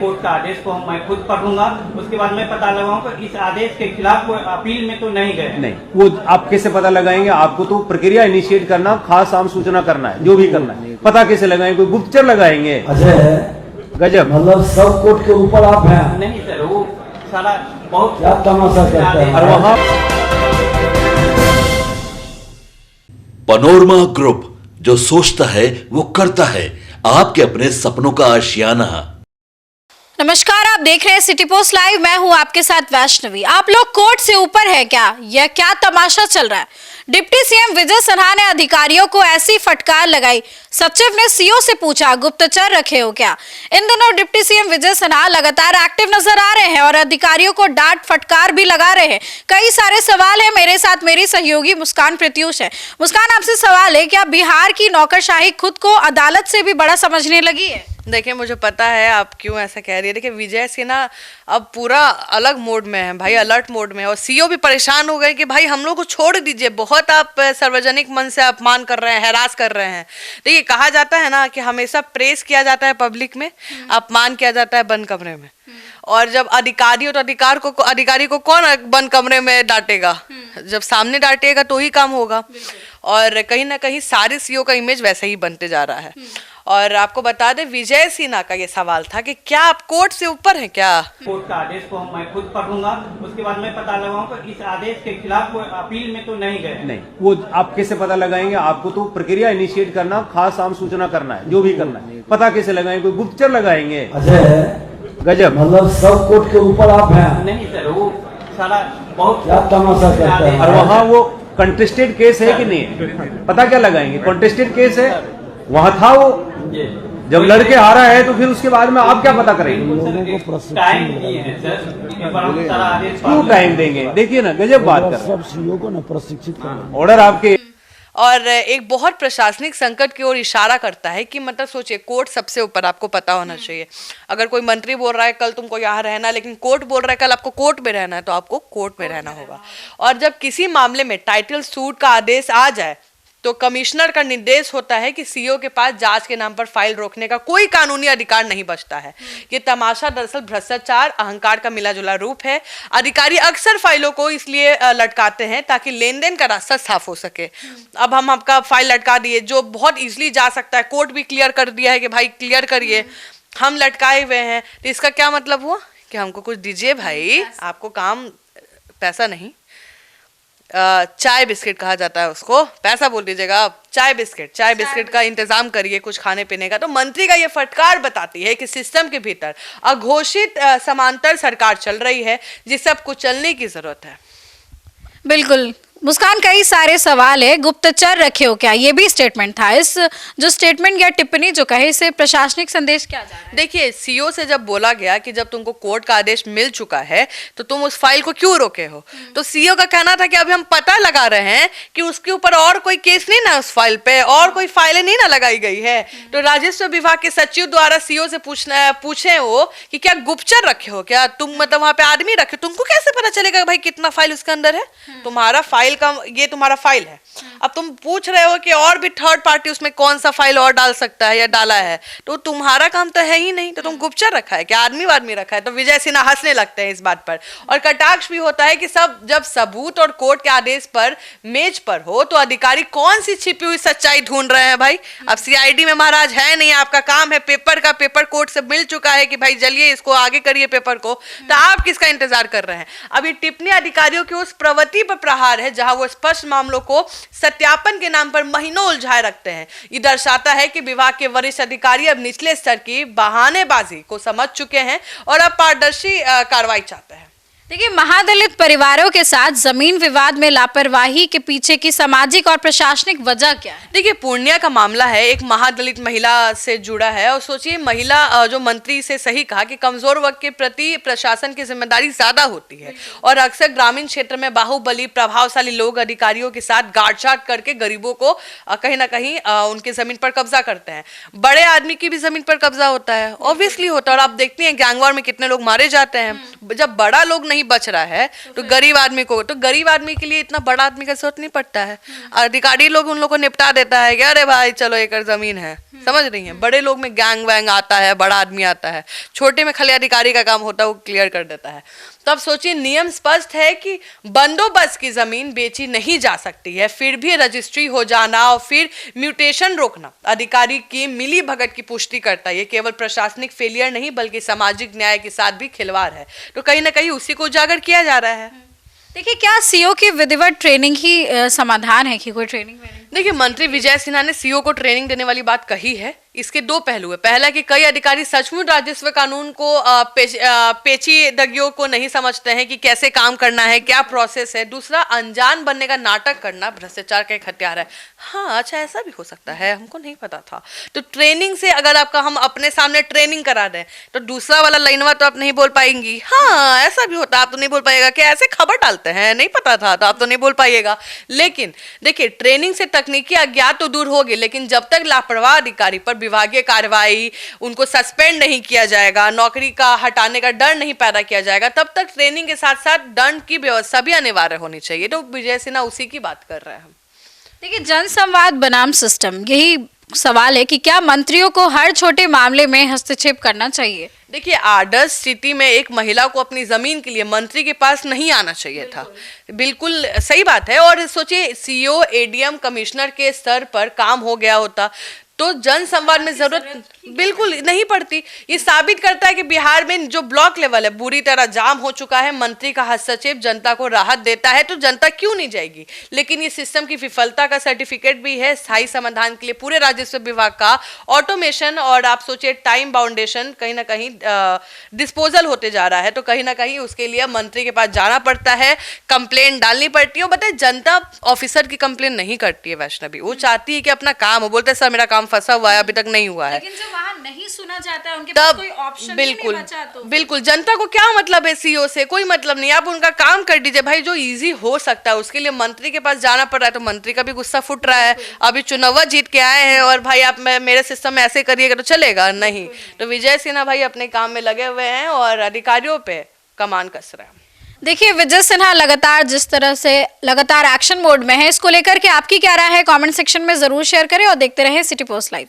Court का आदेश को मैं खुद पढ़ूंगा, उसके बाद मैं पता लगाऊंगा इस आदेश के खिलाफ कोई अपील में तो नहीं गए। नहीं, वो आप कैसे पता लगाएंगे? आपको तो प्रक्रिया इनिशिएट करना, खास आम सूचना करना है, जो भी करना है। पता कैसे लगाएंगे? कोई गुप्तचर लगाएंगे? गजब, मतलब सब कोर्ट के ऊपर आप हैं? नहीं सर, वो सारा बहुत क्या तमाशा करते हैं। और वहाँ पनोरमा ग्रुप, जो सोचता है वो करता है। आपके अपने सपनों का आशियाना। नमस्कार, आप देख रहे हैं सिटी पोस्ट लाइव। मैं हूं आपके साथ वैष्णवी। आप लोग कोर्ट से ऊपर है क्या? यह क्या तमाशा चल रहा है? डिप्टी सीएम विजय सिन्हा ने अधिकारियों को ऐसी फटकार लगाई। सचिव ने सीओ से पूछा, गुप्तचर रखे हो क्या? इन दिनों डिप्टी सीएम विजय सिन्हा लगातार एक्टिव नजर आ रहे हैं और अधिकारियों को डांट फटकार भी लगा रहे हैं। कई सारे सवाल है। मेरे साथ मेरी सहयोगी मुस्कान प्रत्यूष है। मुस्कान, आपसे सवाल है, क्या बिहार की नौकरशाही खुद को अदालत से भी बड़ा समझने लगी है? देखिए, मुझे पता है आप क्यों ऐसा कह रही है। देखिए, विजय सिन्हा अब पूरा अलग मोड में है भाई, अलर्ट मोड में है। और सीओ भी परेशान हो गए कि भाई हम लोग को छोड़ दीजिए, बहुत आप सार्वजनिक मन से अपमान कर रहे हैं, हैरास कर रहे हैं। देखिए, कहा जाता है ना कि हमेशा प्रेस किया जाता है पब्लिक में, अपमान किया जाता है बंद कमरे में। और जब अधिकारी हो तो अधिकारी को कौन बंद कमरे में डांटेगा? जब सामने डांटेगा तो ही काम होगा। और कहीं ना कहीं सारे सीओ का इमेज वैसे ही बनते जा रहा है। और आपको बता दें, विजय सिन्हा का ये सवाल था कि क्या आप कोर्ट से ऊपर हैं क्या? कोर्ट का आदेश को मैं खुद पढ़ूंगा, उसके बाद मैं पता लगाऊंगा इस आदेश के खिलाफ कोई अपील में तो नहीं गए। नहीं, वो आप कैसे पता लगाएंगे? आपको तो प्रक्रिया इनिशिएट करना, खास आम सूचना करना है, जो भी करना है। पता कैसे लगाएंगे? कोई गुप्तचर लगाएंगे? गजब, मतलब सब कोर्ट के ऊपर आप हैं? नहीं सर, वो सारा बहुत क्या तमाशा करते हैं। और वहाँ वो कंटेस्टेड केस है कि नहीं है? पता क्या लगाएंगे? कंटेस्टेड केस है, वहाँ था वो। जब लड़के आ रहा है तो फिर उसके बाद में आप क्या पता करेंगे? टाइम दिए हैं सर, सारा आदेश क्यों टाइम देंगे? देखिए ना, गजब बात कर रहे सब सीओ को ना प्रशिक्षित करें। ऑर्डर आपके। और एक बहुत प्रशासनिक संकट की ओर इशारा करता है कि मतलब सोचिए, कोर्ट सबसे ऊपर, आपको पता होना चाहिए। अगर कोई मंत्री बोल रहा है कल तुमको यहाँ रहना, लेकिन कोर्ट बोल रहा है कल आपको कोर्ट में रहना है, तो आपको कोर्ट में रहना होगा। और जब किसी मामले में टाइटल सूट का आदेश आ जाए तो कमिश्नर का निर्देश होता है कि सीओ के पास जांच के नाम पर फाइल रोकने का कोई कानूनी अधिकार नहीं बचता है। ये तमाशा दरअसल भ्रष्टाचार, अहंकार का मिलाजुला रूप है। अधिकारी अक्सर फाइलों को इसलिए लटकाते हैं ताकि लेन देन का रास्ता साफ हो सके। अब हम आपका फाइल लटका दिए, जो बहुत इजीली जा सकता है, कोर्ट भी क्लियर कर दिया है कि भाई क्लियर करिए, हम लटकाए हुए हैं। तो इसका क्या मतलब हुआ कि हमको कुछ दीजिए भाई, आपको काम, पैसा नहीं, चाय बिस्किट कहा जाता है उसको, पैसा बोल दीजिएगा आप, चाय बिस्किट का इंतजाम करिए, कुछ खाने पीने का। तो मंत्री का ये फटकार बताती है कि सिस्टम के भीतर अघोषित समांतर सरकार चल रही है, जिसे अब कुछ चलने की जरूरत है। बिल्कुल मुस्कान, कई सारे सवाल है। गुप्तचर रखे हो क्या? ये भी स्टेटमेंट था। इस जो स्टेटमेंट या टिप्पणी जो कहे, इसे प्रशासनिक संदेश क्या जा रहा है? देखिए, सीओ से जब बोला गया कि जब तुमको कोर्ट का आदेश मिल चुका है तो तुम उस फाइल को क्यों रोके हो, तो सीओ का कहना था कि अभी हम पता लगा रहे हैं कि उसके ऊपर और कोई केस नहीं ना, उस फाइल पे और कोई फाइलें नहीं ना लगाई गई है। तो राजस्व विभाग के सचिव द्वारा सीओ से पूछे वो कि क्या गुप्तचर रखे हो क्या तुम, मतलब वहां पे आदमी रखे, तुमको कैसे पता चलेगा भाई कितना फाइल उसके अंदर है? तुम्हारा फाइल का, ये तुम्हारा फाइल है। अब तुम पूछ रहे हो कि और भी थर्ड पार्टी उसमें कौन सा फाइल और डाल सकता है या डाला है, तो तुम्हारा काम तो है ही नहीं, तो तुम गुप्तचर रखा है क्या, आदमी रखा है? तो विजय सिन्हा हंसने लगते हैं इस बात पर। और कटाक्ष भी होता है कि जब सबूत और कोर्ट के आदेश पर मेज पर हो तो अधिकारी कौन सी छिपी हुई सच्चाई ढूंढ रहे हैं भाई? अब सीआईडी में महाराज है नहीं, आपका काम है पेपर कोर्ट से मिल चुका है कि भाई जलिए इसको, आगे करिए पेपर को, तो आप किसका इंतजार कर रहे हैं? अभी टिप्पणी अधिकारियों की उस प्रवृत्ति पर प्रहार है जहां वो स्पष्ट मामलों को सत्यापन के नाम पर महीनों उलझाए रखते हैं। ये दर्शाता है कि विभाग के वरिष्ठ अधिकारी अब निचले स्तर की बहानेबाजी को समझ चुके हैं और अब पारदर्शी कार्रवाई चाहते हैं। देखिए, महादलित परिवारों के साथ जमीन विवाद में लापरवाही के पीछे की सामाजिक और प्रशासनिक वजह क्या है? देखिए, पूर्णिया का मामला है, एक महादलित महिला से जुड़ा है। और सोचिए, महिला जो मंत्री से सही कहा कि कमजोर वर्ग के प्रति प्रशासन की जिम्मेदारी ज्यादा होती है और अक्सर ग्रामीण क्षेत्र में बाहुबली प्रभावशाली लोग अधिकारियों के साथ गांठ-छांट करके गरीबों को कहीं ना कहीं उनके जमीन पर कब्जा करते हैं। बड़े आदमी की भी जमीन पर कब्जा होता है, ऑब्वियसली होता है। और आप देखती हैं गैंगवार में कितने लोग मारे जाते हैं। जब बड़ा लोग नहीं नहीं बच रहा है तो गरीब आदमी को, तो गरीब आदमी के लिए इतना बड़ा आदमी का जरूरत नहीं पड़ता है। अधिकारी लोग उन लोग को निपटा देता है कि अरे भाई चलो एकड़ जमीन है, समझ रही हैं। बड़े लोग में गैंग वैंग आता है, बड़ा आदमी आता है, छोटे में खाली अधिकारी का काम होता है, वो क्लियर कर देता है। तो अब सोचिए, नियम स्पष्ट है कि बंदोबस्त की जमीन बेची नहीं जा सकती है, फिर भी रजिस्ट्री हो जाना और फिर म्यूटेशन रोकना अधिकारी की मिली भगत की पुष्टि करता है। ये केवल प्रशासनिक फेलियर नहीं बल्कि सामाजिक न्याय के साथ भी खिलवाड़ है। तो कहीं ना कहीं उसी को उजागर किया जा रहा है। देखिए, क्या सीओ की विधिवत ट्रेनिंग ही समाधान है कि कोई ट्रेनिंग में? देखिए, मंत्री विजय सिन्हा ने सीओ को ट्रेनिंग देने वाली बात कही है। इसके दो पहलू है। पहला कि कई अधिकारी सचमुच राजस्व कानून को पेचीदगियों को नहीं समझते हैं कि कैसे काम करना है, क्या प्रोसेस है। दूसरा, अनजान बनने का नाटक करना भ्रष्टाचार का एक हथियार है। हाँ, अच्छा, ऐसा भी हो सकता है, हमको नहीं पता था। तो ट्रेनिंग से अगर आपका हम अपने सामने ट्रेनिंग करा दें तो दूसरा वाला लाइनवा तो आप नहीं बोल पाएंगी। हाँ, ऐसा भी होता है, आप तो नहीं बोल पाएगा कि ऐसे खबर डालते हैं, नहीं पता था, तो आप तो नहीं बोल पाइएगा। लेकिन देखिए, ट्रेनिंग से तकनीकी अज्ञात तो दूर होगी, लेकिन जब तक लापरवाह अधिकारी पर विभागीय कार्रवाई, उनको सस्पेंड नहीं किया जाएगा, नौकरी का हटाने का डर नहीं पैदा किया जाएगा, तब तक ट्रेनिंग के साथ साथ दंड की व्यवस्था भी अनिवार्य होनी चाहिए। तो विजय सिन्हा उसी की बात कर रहे हैं हम। देखिए, जन संवाद बनाम सिस्टम, यही सवाल है कि क्या मंत्रियों को हर छोटे मामले में हस्तक्षेप करना चाहिए? देखिए, आदर्श स्थिति में एक महिला को अपनी जमीन के लिए मंत्री के पास नहीं आना चाहिए था। बिल्कुल सही बात है। और सोचिए, सीओ, एडीएम, कमिश्नर के स्तर पर काम हो गया होता तो जन संवाद में जरूरत बिल्कुल नहीं पड़ती। ये साबित करता है कि बिहार में जो ब्लॉक लेवल है बुरी तरह जाम हो चुका है। मंत्री का हस्तक्षेप जनता को राहत देता है तो जनता क्यों नहीं जाएगी। लेकिन ये सिस्टम की विफलता का सर्टिफिकेट भी है। स्थायी समाधान के लिए पूरे राजस्व विभाग का ऑटोमेशन और आप सोचिए टाइम बाउंडेशन कहीं ना कहीं डिस्पोजल होते जा रहा है। तो कहीं ना कहीं उसके लिए मंत्री के पास जाना पड़ता है, कंप्लेन डालनी पड़ती है। बताए, जनता ऑफिसर की कंप्लेन नहीं करती है वैष्णवी, वो चाहती है कि अपना काम हो। बोलते हैं सर मेरा काम फंसा हुआ है, अभी तक नहीं हुआ है। लेकिन जब वहाँ नहीं सुना जाता है, उनके पास कोई ऑप्शन बिल्कुल नहीं बचा तो बिल्कुल जनता को क्या मतलब है सीओ से? कोई मतलब नहीं। आप उनका काम कर दीजिए भाई, जो इजी हो सकता है। उसके लिए मंत्री के पास जाना पड़ रहा है तो मंत्री का भी गुस्सा फुट रहा है। अभी चुनाव जीत के आए हैं और भाई आप मेरे सिस्टम में ऐसे करिएगा तो चलेगा नहीं। तो विजय सिन्हा भाई अपने काम में लगे हुए हैं और अधिकारियों पे कमान कस रहे हैं। देखिए, विजय सिन्हा लगातार जिस तरह से लगातार एक्शन मोड में है, इसको लेकर के आपकी क्या राय है? कमेंट सेक्शन में जरूर शेयर करें और देखते रहें सिटी पोस्ट लाइव।